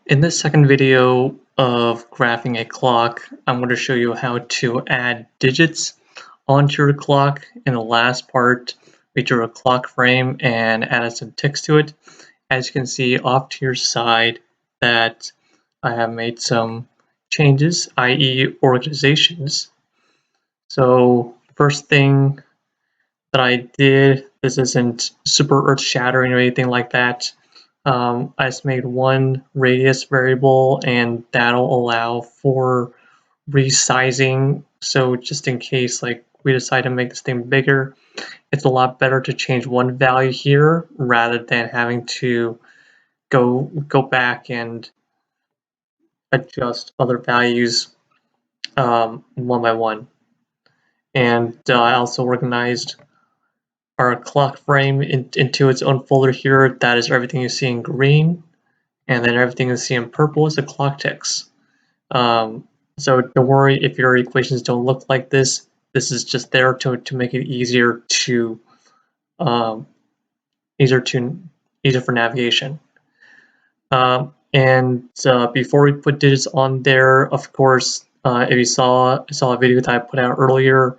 In this second video of graphing a clock, I'm going to show you how to add digits onto your clock. In the last part, we drew a clock frame and added some text to it. As you can see off to your side that I have made some changes, i.e. organizations. So first thing that I did, this isn't super earth shattering or anything like that. I just made one radius variable and that'll allow for resizing. So just in case like we decide to make this thing bigger, it's a lot better to change one value here rather than having to go back and adjust other values one by one. And I also organized our clock frame into its own folder here. That is everything you see in green, and then everything you see in purple is the clock ticks. So don't worry if your equations don't look like this. This is just there to make it easier for navigation. And before we put digits on there, of course, if you saw a video that I put out earlier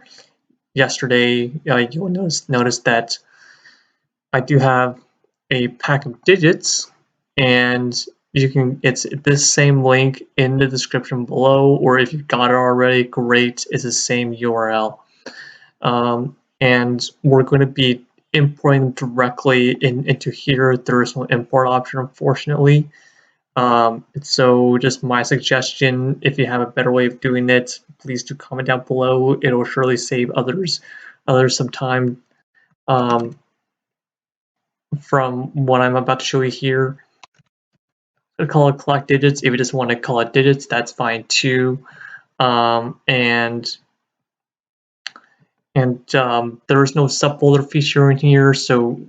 yesterday, you will notice that I do have a pack of digits, and it's this same link in the description below, or if you've got it already, great, it's the same URL. And we're going to be importing directly into here. There is no import option, unfortunately. So just my suggestion, if you have a better way of doing it, please do comment down below. It will surely save others some time from what I'm about to show you here. I call it collect digits. If you just want to call it digits, that's fine too. And there is no subfolder feature in here, so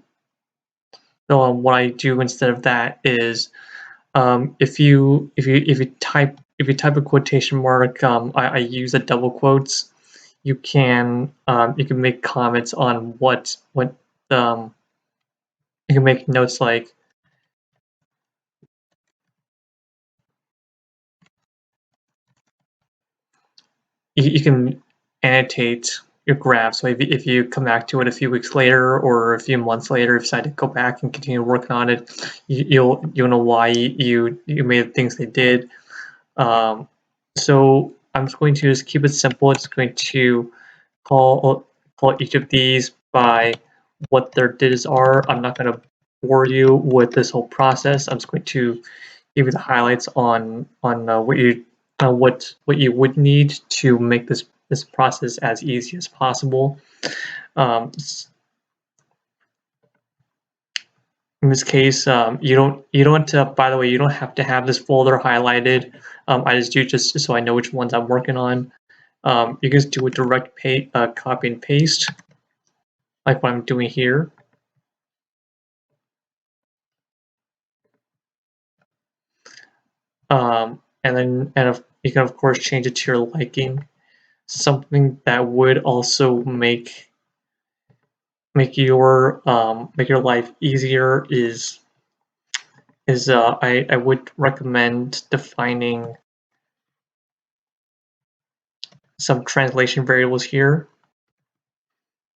what I do instead of that is if you type a quotation mark, I use a double quotes. You can make comments on what you can make notes like you can annotate your graph. So if you come back to it a few weeks later or a few months later, if you decide to go back and continue working on it, you'll know why you made the things they did. So I'm just going to just keep it simple. It's going to call each of these by what their digits are. I'm not going to bore you with this whole process. I'm just going to give you the highlights on what you would need to make this process as easy as possible. In this case, you don't. By the way, you don't have to have this folder highlighted. I just do just so I know which ones I'm working on. You can just do a direct copy and paste, like what I'm doing here. And you can of course change it to your liking. Something that would also make your life easier is I would recommend defining some translation variables here.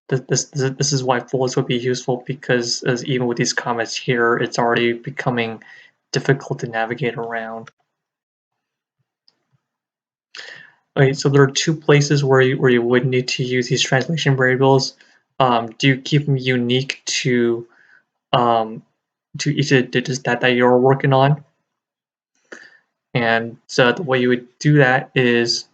This is why fullest would be useful, because as even with these comments here, it's already becoming difficult to navigate around. Okay, so there are two places where you would need to use these translation variables. Do you keep them unique to each of the digits that you're working on? And so the way you would do that is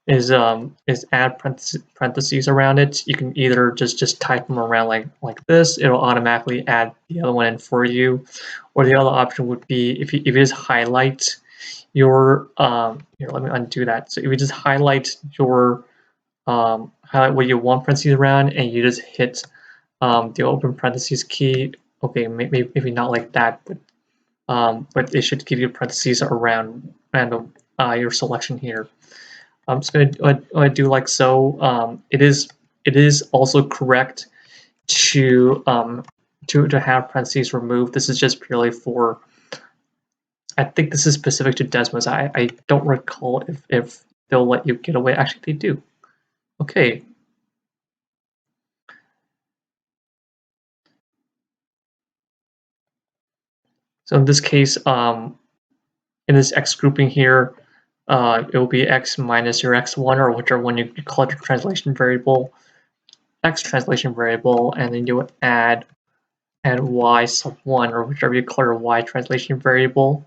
add parentheses around it. You can either just type them around like this. It'll automatically add the other one in for you, or the other option would be if you just highlight your here, let me undo that. So if you just highlight your highlight what you want parentheses around, and you just hit the open parentheses key. Okay, maybe not like that, but it should give you parentheses around random your selection here. I'm just going to do like so. It is also correct to have parentheses removed. This is just purely for I think this is specific to Desmos. I don't recall if they'll let you get away. Actually, they do. Okay. So in this case, in this X grouping here, it will be X minus your X1, or whichever one you call it your translation variable, X translation variable, and then you would add Y sub 1, or whichever you call your Y translation variable.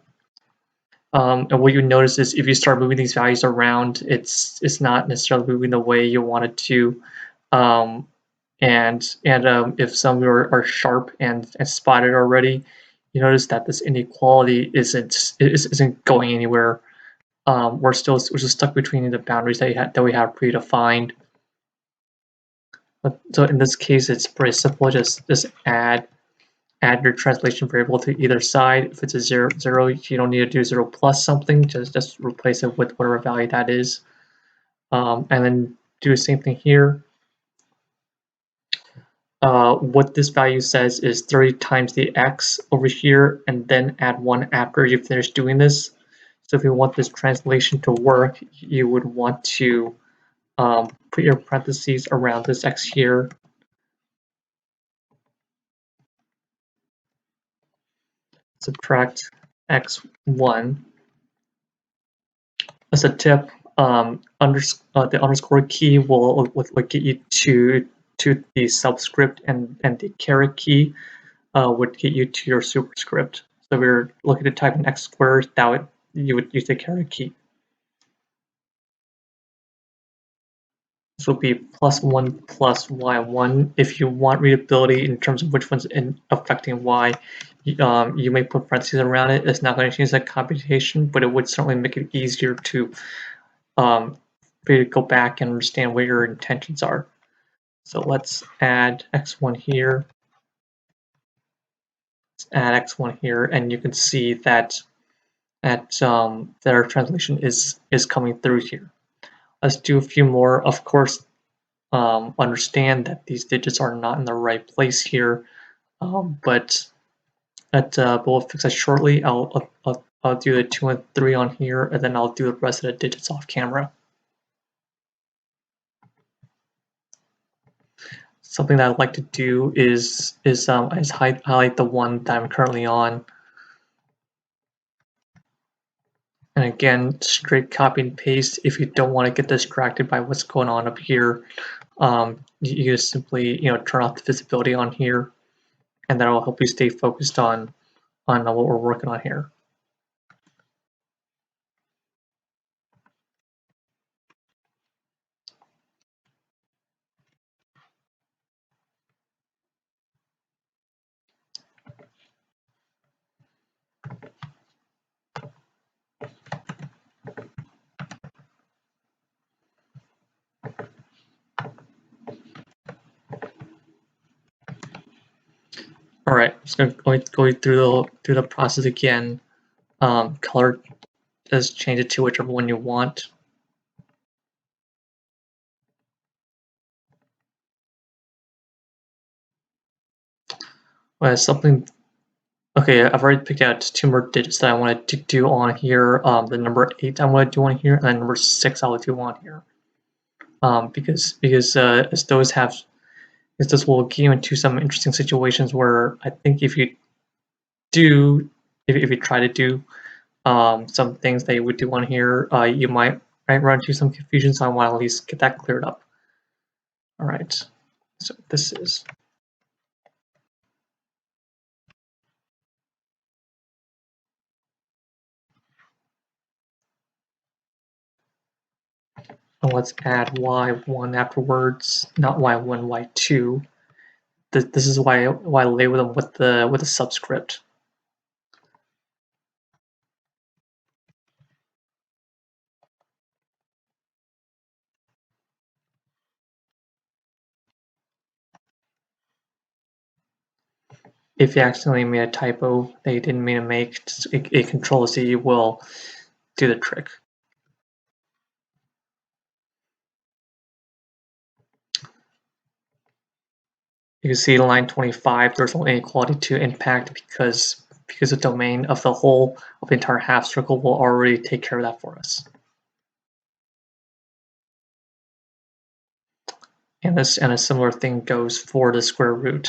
And what you notice is if you start moving these values around, it's not necessarily moving the way you want it to. Um, and if some are sharp and spotted already, you notice that this inequality isn't going anywhere. We're just stuck between the boundaries that we have predefined. So in this case, it's pretty simple. Just add your translation variable to either side. If it's a zero, you don't need to do 0 plus something. Just replace it with whatever value that is, and then do the same thing here. What this value says is 30 times the x over here, and then add 1 after you finish doing this. So if you want this translation to work, you would want to put your parentheses around this x here. Subtract x1. As a tip, the underscore key will get you to the subscript, and the caret key would get you to your superscript. So if you're looking to type in x squared, you would use the caret key. This will be +1 plus y1. If you want readability in terms of which one's affecting y, you may put parentheses around it. It's not going to change that computation, but it would certainly make it easier to for you to go back and understand what your intentions are. So let's add x1 here. Let's add x1 here, and you can see that that our translation is coming through here. Let's do a few more. Of course, understand that these digits are not in the right place here, but we'll fix that shortly. I'll do the 2 and 3 on here, and then I'll do the rest of the digits off camera. Something that I'd like to do is highlight the one that I'm currently on. And again, straight copy and paste. If you don't want to get distracted by what's going on up here, you just simply turn off the visibility on here, and that'll help you stay focused on what we're working on here. All right, I'm just going to go through the process again. Color, just change it to whichever one you want. Something. Okay, I've already picked out 2 more digits that I wanted to do on here. The number 8 I want to do on here, and then number 6 I'll do on here. Because as this will get you into some interesting situations where I think if you try to do some things that you would do on here, you might run into some confusion. So I want to at least get that cleared up. All right, so this is. And let's add y1 afterwards, not y1, y2. This is why I label them with the subscript. If you accidentally made a typo that you didn't mean to make, a Control-Z will do the trick. You can see line 25, there's no inequality to impact because because the domain of the whole of the entire half circle will already take care of that for us. And a similar thing goes for the square root.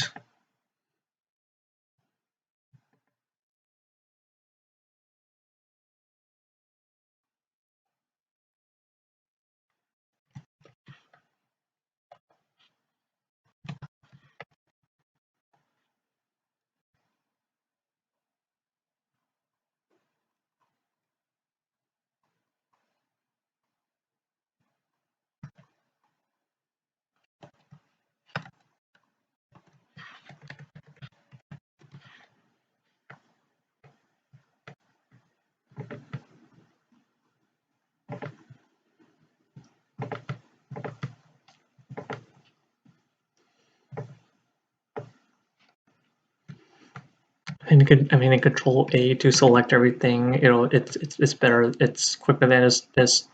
And in Control A to select everything, it's better. It's quicker than just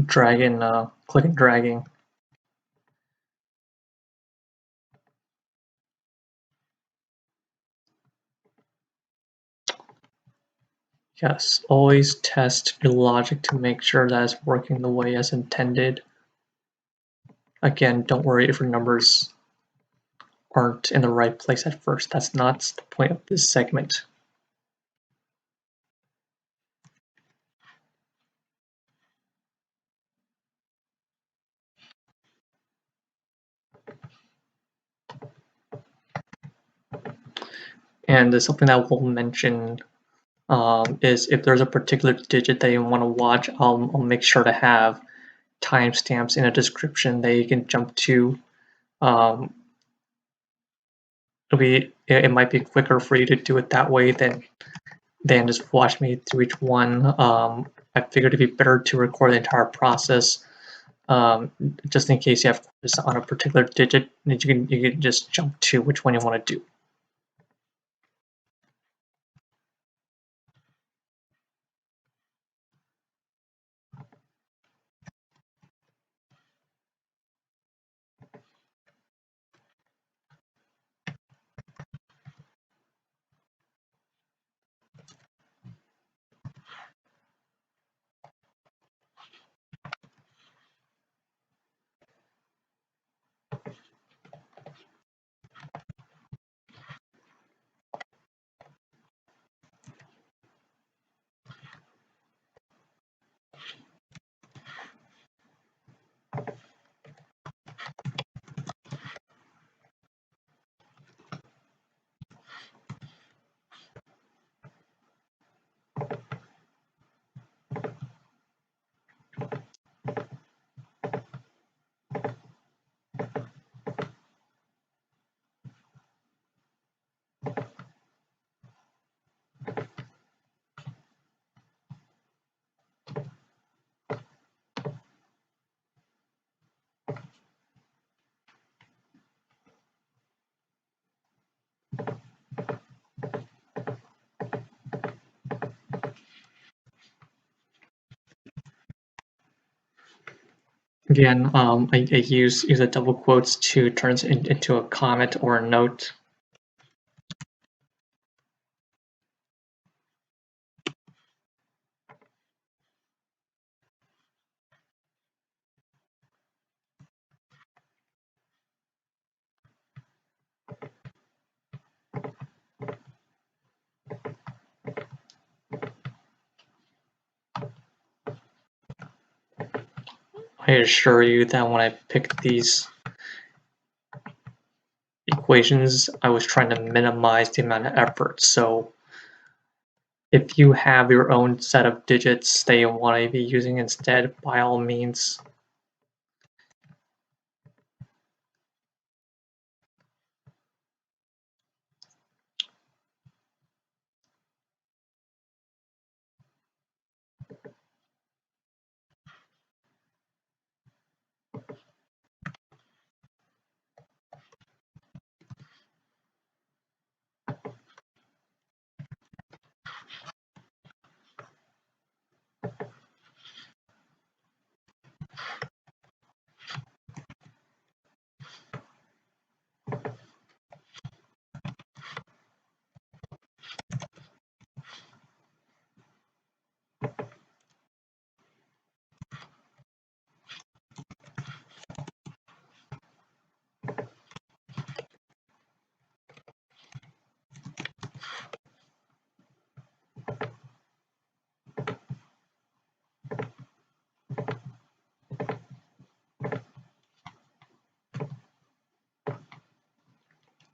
dragging, click and dragging. Yes, always test your logic to make sure that it's working the way as intended. Again, don't worry if your numbers aren't in the right place at first. That's not the point of this segment. And something that we'll mention is if there's a particular digit that you want to watch, I'll make sure to have timestamps in a description that you can jump to. It might be quicker for you to do it that way than just watch me through each one. I figured it'd be better to record the entire process, just in case you have questions on a particular digit, and you can just jump to which one you want to do. Again, I use the double quotes to turn it into a comment or a note. I assure you that when I picked these equations, I was trying to minimize the amount of effort. So if you have your own set of digits that you want to be using instead, by all means.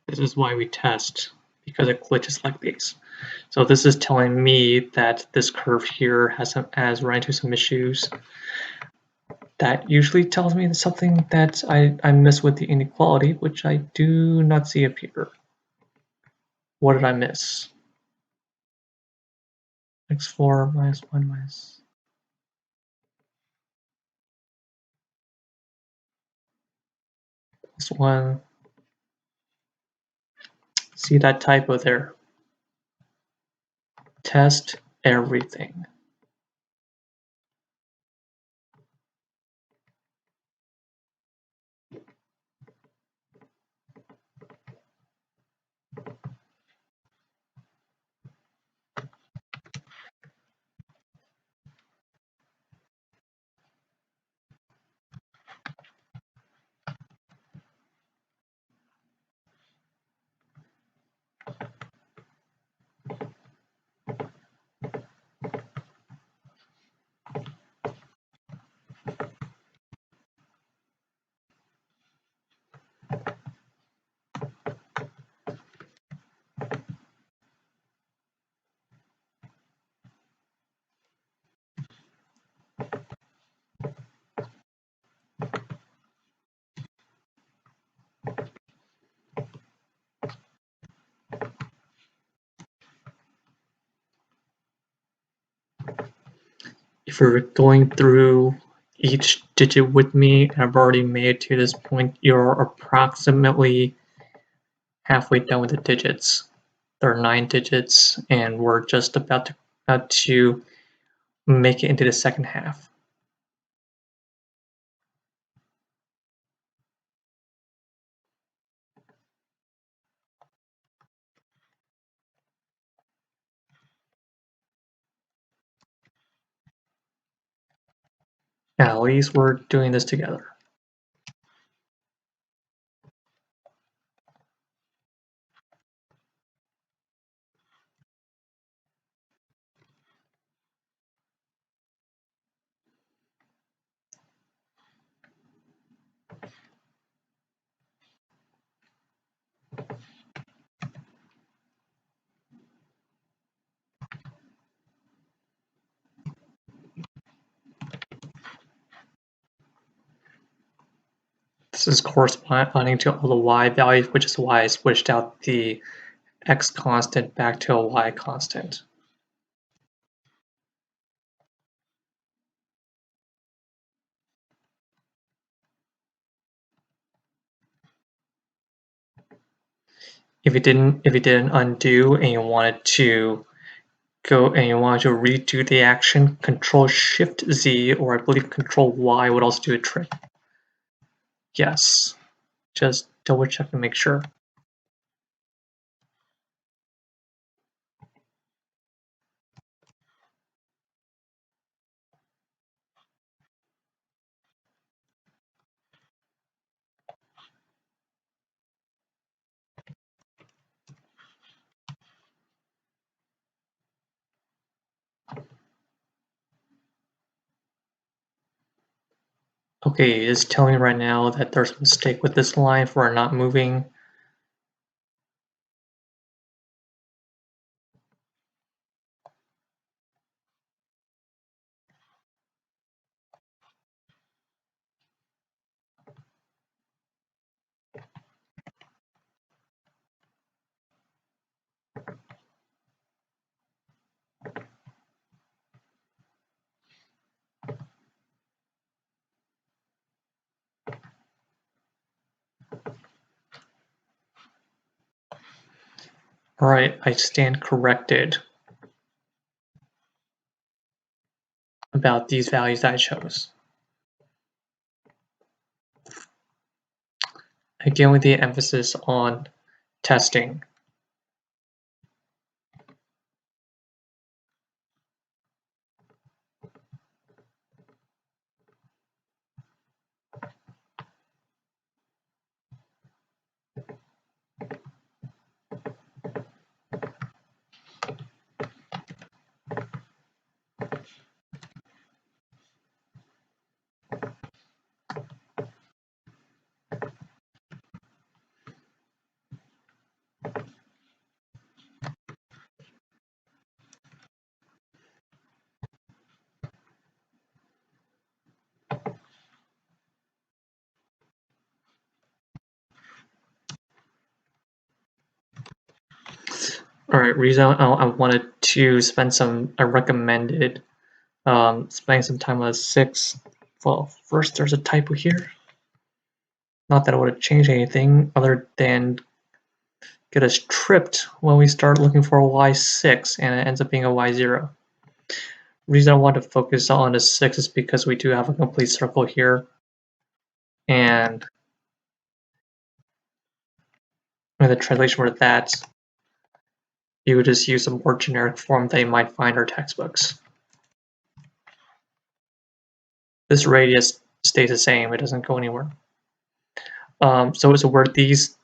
This is why we test, because it glitches like these. So this is telling me that this curve here has run into some issues. That usually tells me something that I miss with the inequality, which I do not see up here. What did I miss? X4 minus 1 minus... plus 1. See that typo there? Test everything. If you're going through each digit with me, I've already made it to this point, you're approximately halfway done with the digits. There are 9 digits, and we're just about to make it into the second half. Now, at least we're doing this together. This is corresponding to all the y values, which is why I switched out the x constant back to a y constant. If you didn't undo and you wanted to redo the action, Control Shift Z, or I believe Control Y would also do a trick. Yes, just double check and make sure. Okay, it's telling me right now that there's a mistake with this line for not moving. Alright, I stand corrected about these values that I chose. Again, with the emphasis on testing. All right, reason I wanted to spend some, I recommended spending some time on 6. Well, first there's a typo here. Not that it would have changed anything other than get us tripped when we start looking for a y6 and it ends up being a y0. Reason I want to focus on the 6 is because we do have a complete circle here, and in the translation for that, you would just use a more generic form that you might find in our textbooks. This radius stays the same; it doesn't go anywhere. So where these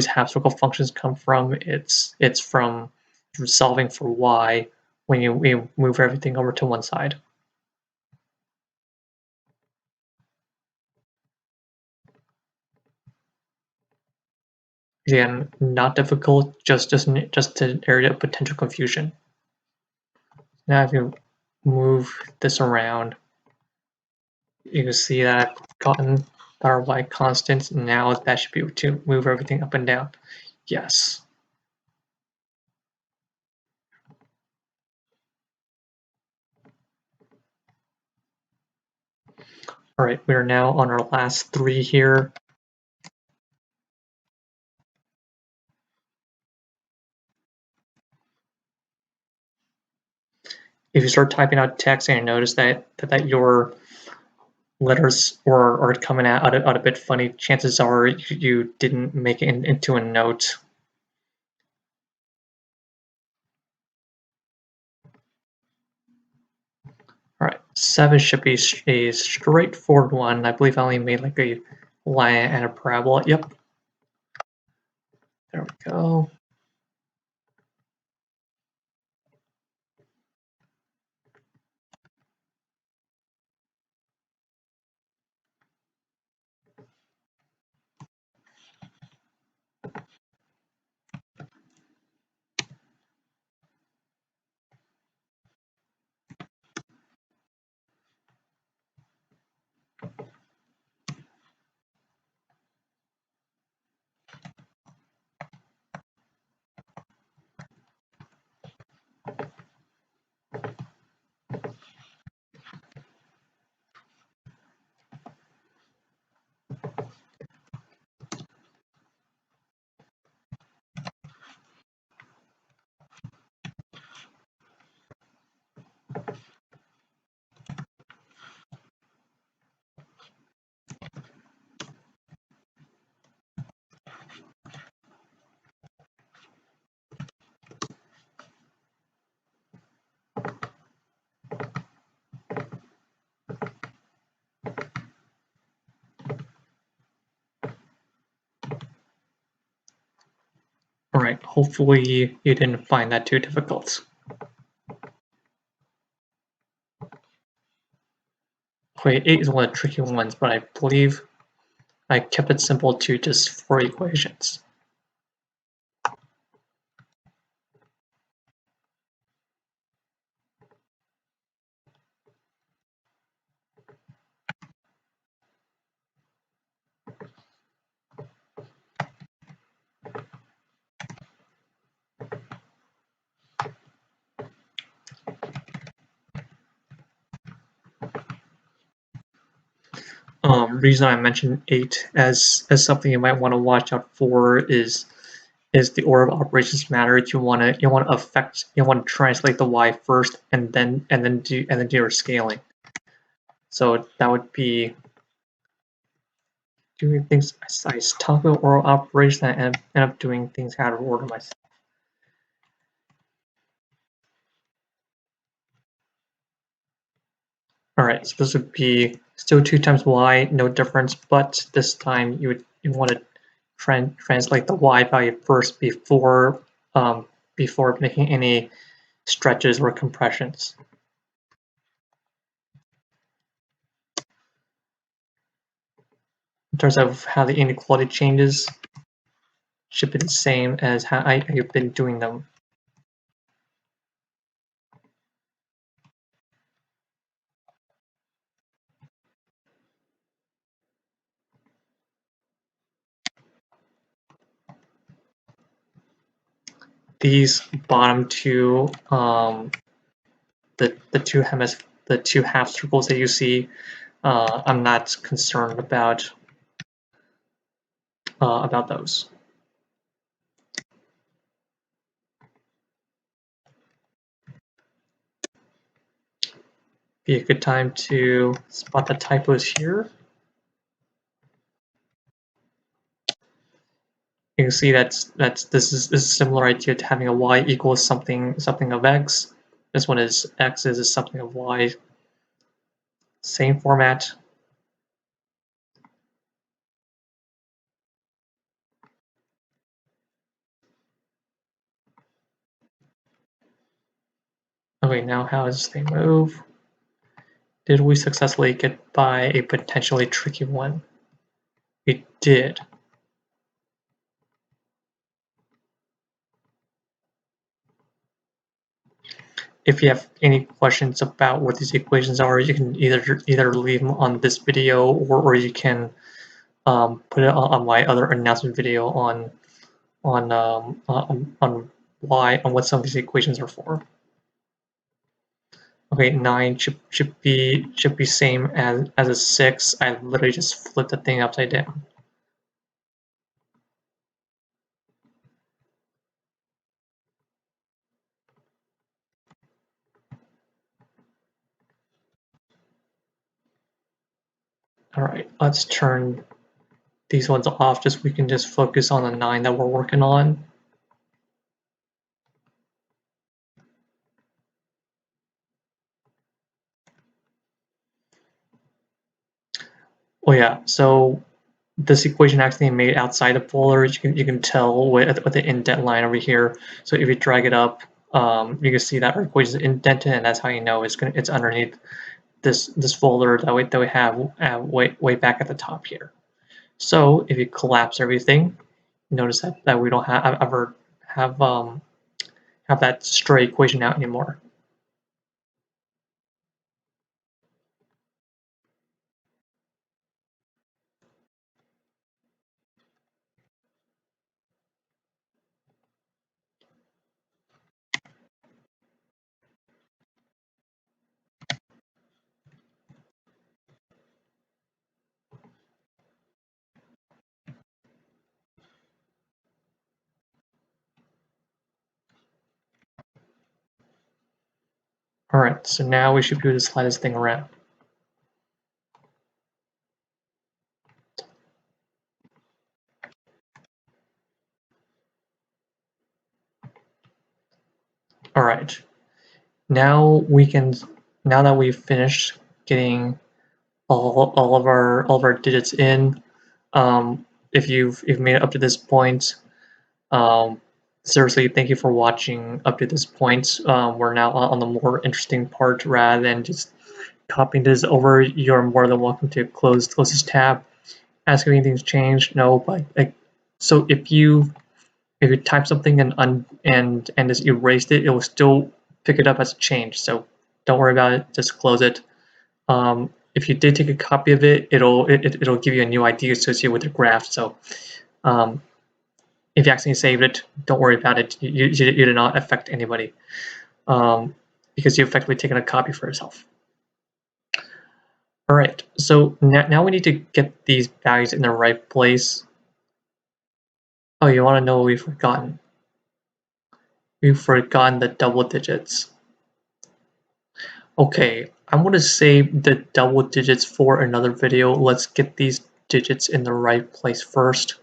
half circle functions come from, it's from solving for y when you move everything over to one side. Again, not difficult, just an area of potential confusion. Now if you move this around, you can see that I've gotten our y constants. Now that should be able to move everything up and down. Yes. All right, we are now on our last 3 here. If you start typing out text and you notice that your letters are coming out a bit funny, chances are you didn't make it into a note. All right, 7 should be a straightforward one. I believe I only made like a line and a parabola. Yep. There we go. All right, hopefully you didn't find that too difficult. Okay, 8 is one of the tricky ones, but I believe I kept it simple to just 4 equations. Reason I mentioned 8 as something you might want to watch out for is the order of operations matter. You want to translate the y first and then do your scaling. So that would be doing things. I talk about oral operation and end up doing things out of order myself. All right, so this would be still 2 times y, no difference, but this time you want to translate the y value first before making any stretches or compressions. In terms of how the inequality changes, should be the same as how I've been doing them. these bottom two, the two half circles that you see, I'm not concerned about those. Be a good time to spot the typos here. You can see this is a similar idea to having a y equals something of x. This one is x is something of y. Same format. Okay, now how does this thing move? Did we successfully get by a potentially tricky one? We did. If you have any questions about what these equations are, you can either leave them on this video, or you can put it on my other announcement video on what some of these equations are for. Okay, 9 should be same as a 6. I literally just flipped the thing upside down. All right, let's turn these ones off just so we can just focus on the 9 that we're working on. Oh yeah, so this equation actually made outside of Polar. You can tell with the indent line over here. So if you drag it up, you can see that our equation is indented, and that's how you know it's underneath this folder that we have way back at the top here. So if you collapse everything, notice that we don't ever have that stray equation out anymore. All right, so now we should be able to slide this thing around. All right, now that we've finished getting all of our digits in, if you've made it up to this point, seriously, thank you for watching up to this point. We're now on the more interesting part. Rather than just copying this over, you're more than welcome to close this tab. Ask if anything's changed. No, but so if you type something and just erased it, it will still pick it up as a change. So don't worry about it. Just close it. If you did take a copy of it, it'll give you a new ID associated with the graph. So if you accidentally saved it, don't worry about it. You did not affect anybody because you effectively taken a copy for yourself. All right, so now we need to get these values in the right place. Oh, you want to know what we've forgotten? We've forgotten the double digits. Okay, I'm going to save the double digits for another video. Let's get these digits in the right place first.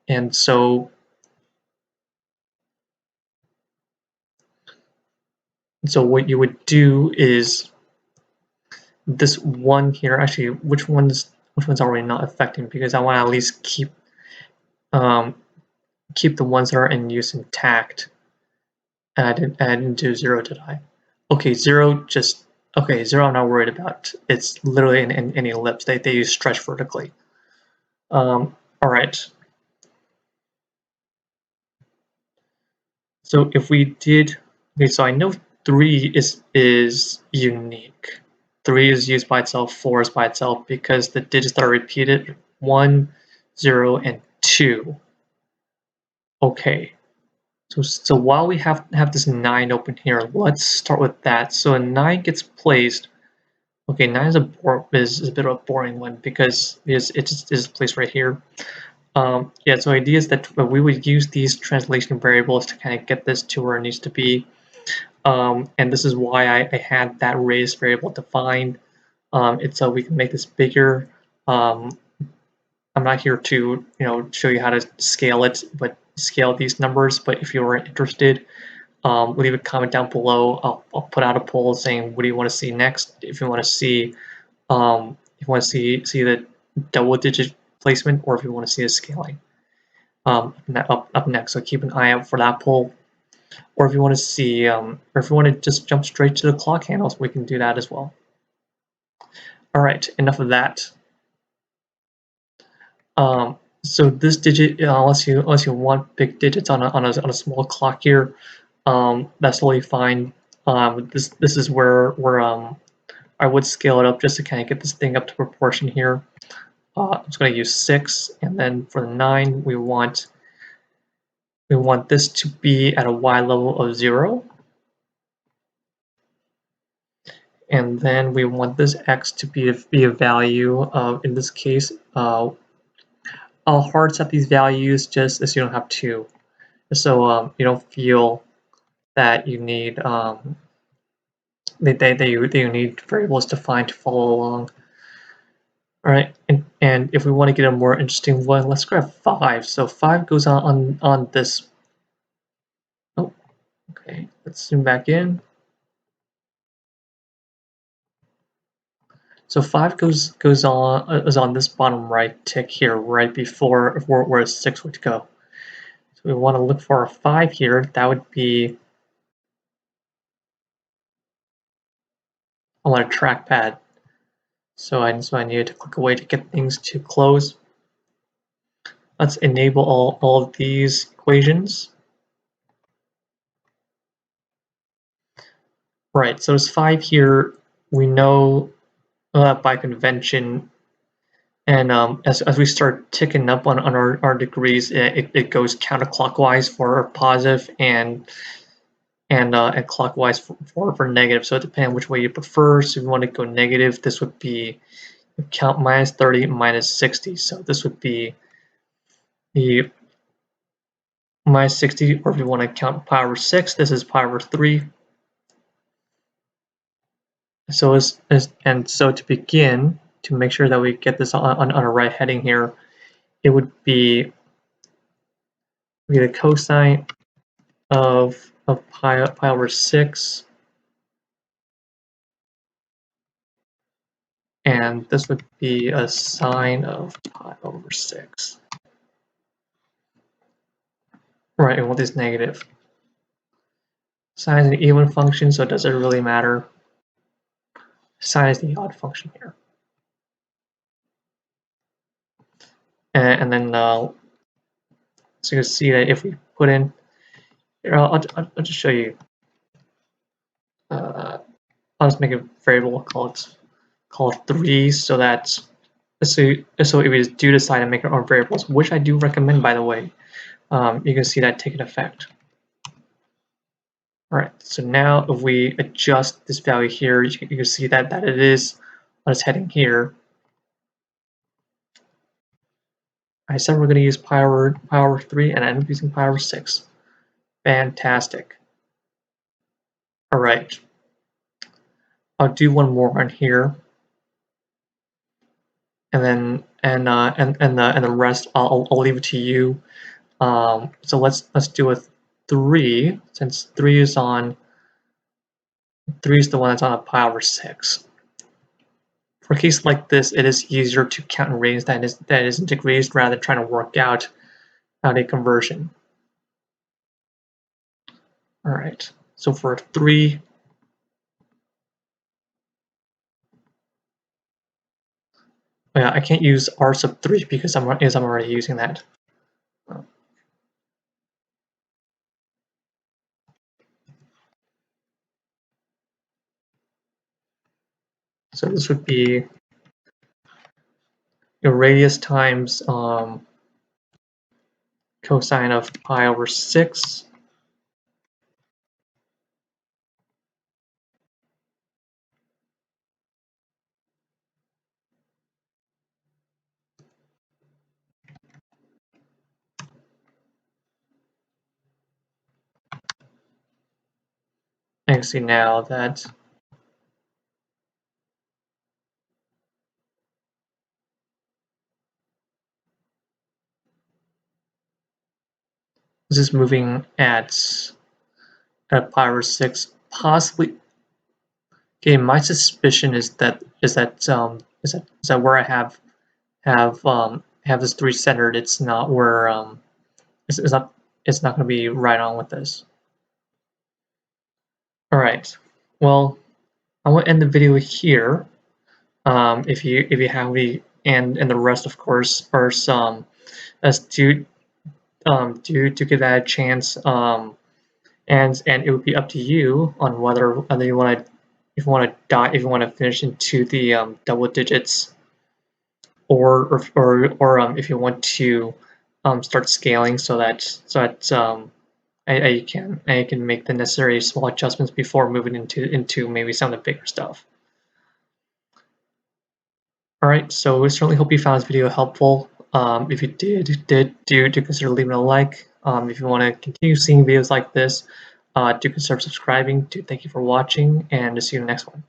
And so what you would do is this one here. Actually, which one's already not affecting, because I want to at least keep the ones that are in use intact. Add into 0, did I? Okay, 0 just okay. 0 I'm not worried about. It's literally an ellipse. They use stretch vertically. All right. So if we did, okay, so I know 3 is unique. 3 is used by itself, 4 is by itself, because the digits that are repeated, 1, 0, and 2. Okay, So while we have this 9 open here, let's start with that. So a 9 gets placed. Okay, 9 is a bit of a boring one because it is placed right here. Yeah, so idea is that we would use these translation variables to kind of get this to where it needs to be. And this is why I had that raised variable defined. It's so we can make this bigger. I'm not here to show you how to scale it, but scale these numbers. But if you are interested, leave a comment down below. I'll put out a poll saying what do you want to see next. If you want to see the double digit placement, or if you want to see the scaling up next. So keep an eye out for that poll. Or if you want to see, or if you want to just jump straight to the clock handles, we can do that as well. All right, enough of that. So this digit, unless you want big digits on a small clock here, that's totally fine. This is where I would scale it up just to kind of get this thing up to proportion here. I'm just going to use 6, and then for the 9, we want this to be at a y level of 0, and then we want this x to be a value of, in this case, I'll hard set these values just as you don't have to, so you don't feel that you need that you need variables defined to follow along. All right, and if we want to get a more interesting one, let's grab 5. So 5 goes on this. Oh, okay. Let's zoom back in. So 5 is on this bottom right tick here, right before where 6 would go. So we want to look for a 5 here. That would be, I want a trackpad. So I needed to click away to get things to close. Let's enable all of these equations. Right, so it's 5 here. We know by convention, and as we start ticking up on our degrees, it goes counterclockwise for positive and clockwise for negative. So depending on which way you prefer. So if you want to go negative, this would be count minus 30 minus 60. So this would be the minus 60, or if you want to count pi over 6, this is pi over 3. So so to begin, to make sure that we get this on a right heading here, it would be the cosine of pi over 6, and this would be a sine of pi over 6. Right, and what is negative? Sine is an even function, so it doesn't really matter. Sine is the odd function here. And then, so you can see that if we put in, here, I'll just show you. I'll just make a variable called 3, so that so if we do decide to make our own variables, which I do recommend, by the way, you can see that taking effect. All right, so now if we adjust this value here, you can see that it is on its heading here. I said we're going to use pi over 3, and I end up using pi over 6. Fantastic. All right, I'll do one more on here, and then the rest I'll leave it to you. So let's do a 3, since 3 is the one that's on a pi over 6. For a case like this, it is easier to count in range that is in degrees rather than trying to work out a conversion. All right, so for 3, yeah, I can't use r sub 3 because I'm already using that. So this would be your radius times cosine of pi over 6. can see now that this is moving at pi over 6, possibly. Okay, my suspicion is that where I have this 3 centered, it's not where it's not going to be right on with this. All right. Well, I will end the video here. If you have any, and the rest, of course, are some as to give that a chance. And it would be up to you on whether you want to if you want to finish into the double digits, or if you want to start scaling so that you can make the necessary small adjustments before moving into maybe some of the bigger stuff. All right, so we certainly hope you found this video helpful. If you do consider leaving a like. If you want to continue seeing videos like this, do consider subscribing. Thank you for watching, and to see you in the next one.